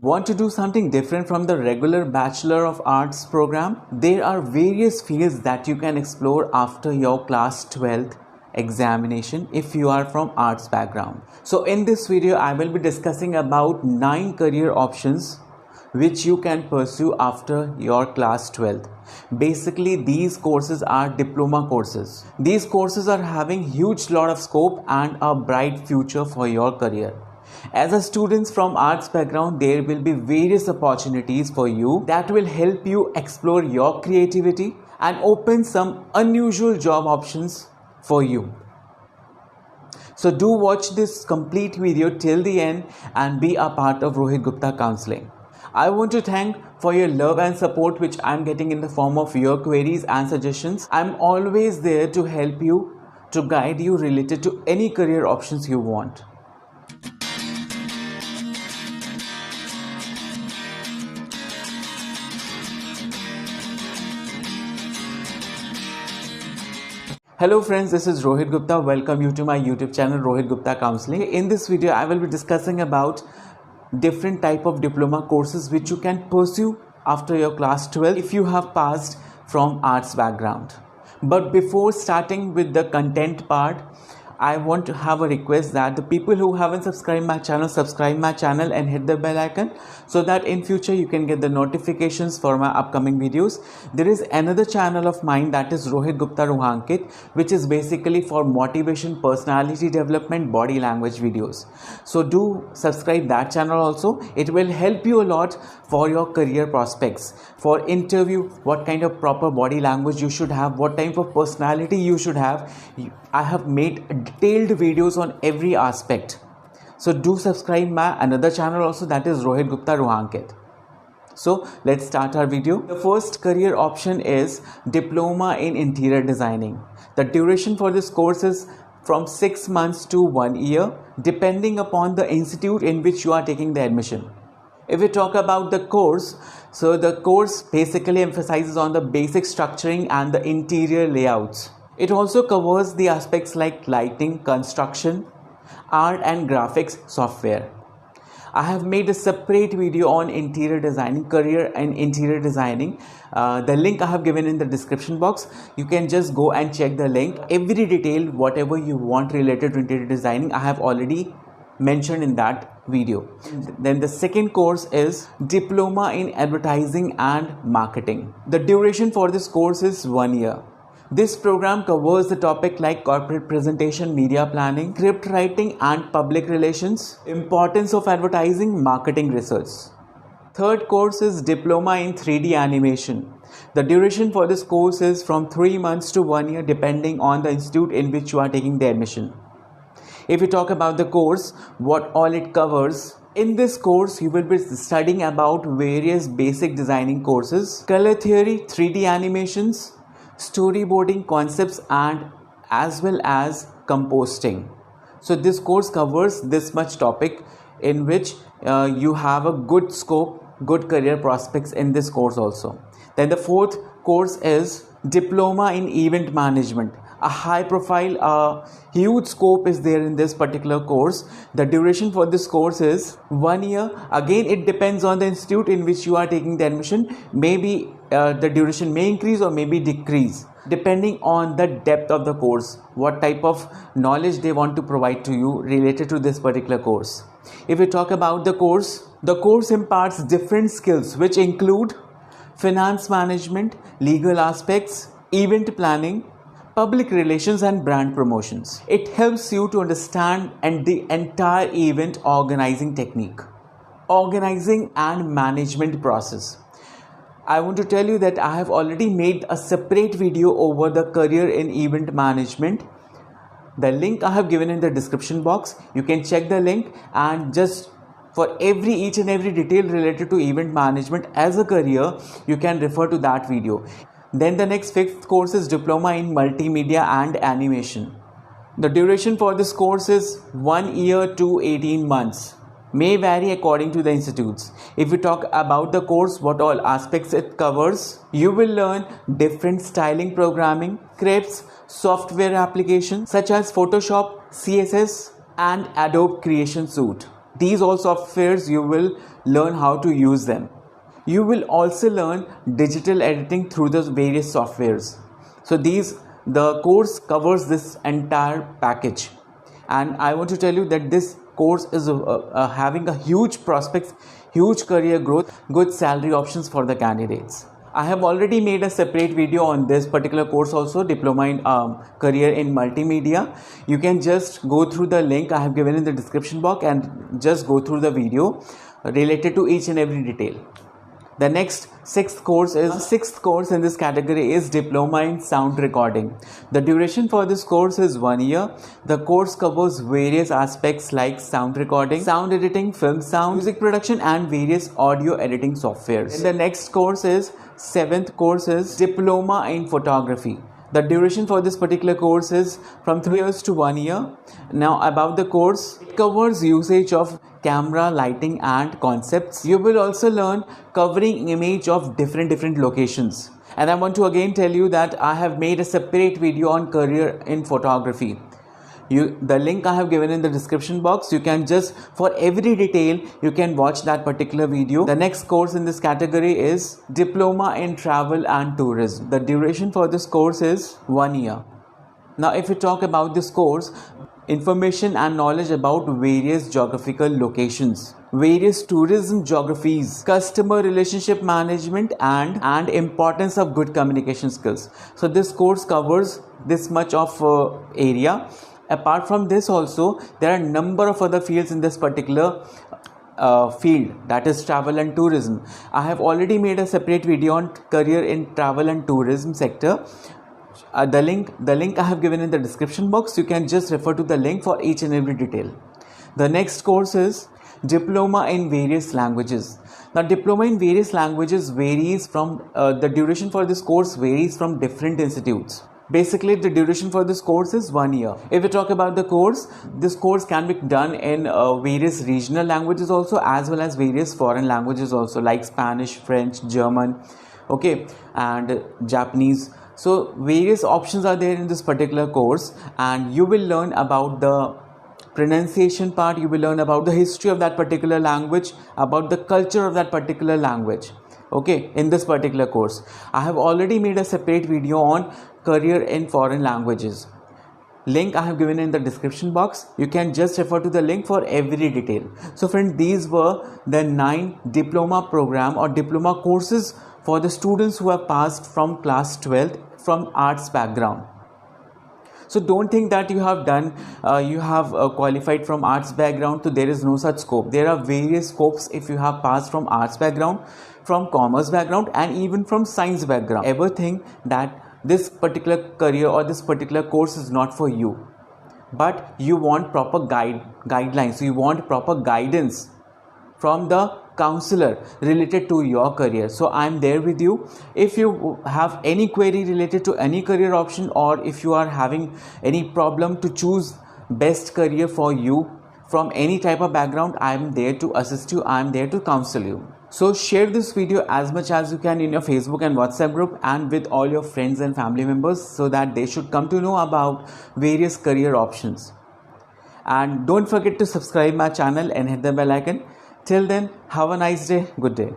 Want to do something different from the regular Bachelor of Arts program? There are various fields that you can explore after your class 12th examination if you are from arts background. So in this video I will be discussing about 9 career options which you can pursue after your class 12th. Basically these courses are diploma courses. These courses are having huge lot of scope and a bright future for your career. As a students from arts background, there will be various opportunities for you that will help you explore your creativity and open some unusual job options for you. So do watch this complete video till the end and be a part of Rohit Gupta Counseling. I want to thank for your love and support which I am getting in the form of your queries and suggestions. I am always there to help you, to guide you related to any career options you want. Hello friends, this is Rohit Gupta. Welcome you to my YouTube channel Rohit Gupta Counseling. In this video, I will be discussing about different type of diploma courses which you can pursue after your class 12 if you have passed from arts background. But before starting with the content part, I want to have a request that the people who haven't subscribed my channel, subscribe my channel and hit the bell icon so that in future you can get the notifications for my upcoming videos. There is another channel of mine that is Rohit Gupta Ruhankit, which is basically for motivation, personality development, body language videos. So do subscribe that channel also. It will help you a lot for your career prospects. For interview, what kind of proper body language you should have, what type of personality you should have. I have made detailed videos on every aspect. So do subscribe my another channel also, that is Rohit Gupta Ruhankit. So let's start our video. The first career option is Diploma in Interior Designing. The duration for this course is from 6 months to 1 year depending upon the institute in which you are taking the admission. If we talk about the course, so the course basically emphasizes on the basic structuring and the interior layouts. It also covers the aspects like lighting, construction, art and graphics software. I have made a separate video on interior designing, career and interior designing. The link I have given in the description box. You can just go and check the link. Every detail, whatever you want related to interior designing, I have already mentioned in that video. Then the second course is Diploma in Advertising and Marketing. The duration for this course is 1 year. This program covers the topic like corporate presentation, media planning, script writing and public relations, importance of advertising, marketing research. Third course is Diploma in 3D Animation. The duration for this course is from 3 months to 1 year depending on the institute in which you are taking the admission. If we talk about the course, what all it covers, in this course you will be studying about various basic designing courses, color theory, 3D animations, storyboarding concepts and as well as composting. So this course covers this much topic in which you have a good scope, good career prospects in this course also. Then the fourth course is Diploma in Event Management. A high profile, huge scope is there in this particular course. The duration for this course is 1 year. Again, it depends on the institute in which you are taking the admission. Maybe the duration may increase or maybe decrease depending on the depth of the course, what type of knowledge they want to provide to you related to this particular course. If we talk about the course imparts different skills which include finance management, legal aspects, event planning, public relations and brand promotions. It helps you to understand and the entire event organizing technique, organizing and management process. I want to tell you that I have already made a separate video over the career in event management. The link I have given in the description box. You can check the link and just for each and every detail related to event management as a career, you can refer to that video. Then the next fifth course is Diploma in Multimedia and Animation. The duration for this course is 1 year to 18 months. May vary according to the institutes. If we talk about the course, what all aspects it covers, you will learn different styling programming, scripts, software applications such as Photoshop, CSS and Adobe Creation Suite. these all softwares you will learn how to use them. You will also learn digital editing through the various softwares. So the course covers this entire package, and I want to tell you that this course is having a huge prospects, huge career growth, good salary options for the candidates. I have already made a separate video on this particular course also, diploma in career in multimedia. You can just go through the link I have given in the description box and just go through the video related to each and every detail. The next sixth course in this category is diploma in sound recording. The duration for this course is 1 year. The course covers various aspects like sound recording, sound editing, film sound, music production, and various audio editing softwares. And the next course is seventh course is diploma in photography. The duration for this particular course is from 3 years to 1 year. Now about the course, it covers usage of camera, lighting and concepts. You will also learn covering image of different locations. And I want to again tell you that I have made a separate video on career in photography. The link I have given in the description box. You can just, for every detail, you can watch that particular video. The next course in this category is diploma in travel and tourism. The duration for this course is 1 year. Now if we talk about this course, information and knowledge about various geographical locations, various tourism geographies, customer relationship management and importance of good communication skills. So this course covers this much of area. Apart from this also, there are a number of other fields in this particular field, that is travel and tourism. I have already made a separate video on career in travel and tourism sector. The link I have given in the description box. You can just refer to the link for each and every detail. The next course is diploma in various languages. Now diploma in various languages varies from the duration for this course varies from different institutes. Basically, the duration for this course is 1 year. If we talk about the course, this course can be done in various regional languages also, as well as various foreign languages also, like Spanish, French, German, okay, and Japanese. So various options are there in this particular course, and you will learn about the pronunciation part, you will learn about the history of that particular language, about the culture of that particular language. Okay, in this particular course I have already made a separate video on career in foreign languages. Link I have given in the description box. You can just refer to the link for every detail. So friends, these were the 9 diploma program or diploma courses for the students who have passed from class 12th from arts background. So don't think that you have qualified from arts background, so there is no such scope. There are various scopes if you have passed from arts background, from commerce background, and even from science background. Ever think that this particular career or this particular course is not for you, but you want proper guidelines, so you want proper guidance from the counselor related to your career. So I am there with you. If you have any query related to any career option, or if you are having any problem to choose best career for you from any type of background, I am there to assist you. I am there to counsel you. So share this video as much as you can in your Facebook and WhatsApp group and with all your friends and family members, so that they should come to know about various career options. And don't forget to subscribe my channel and hit the bell icon. Till then, have a nice day. Good day.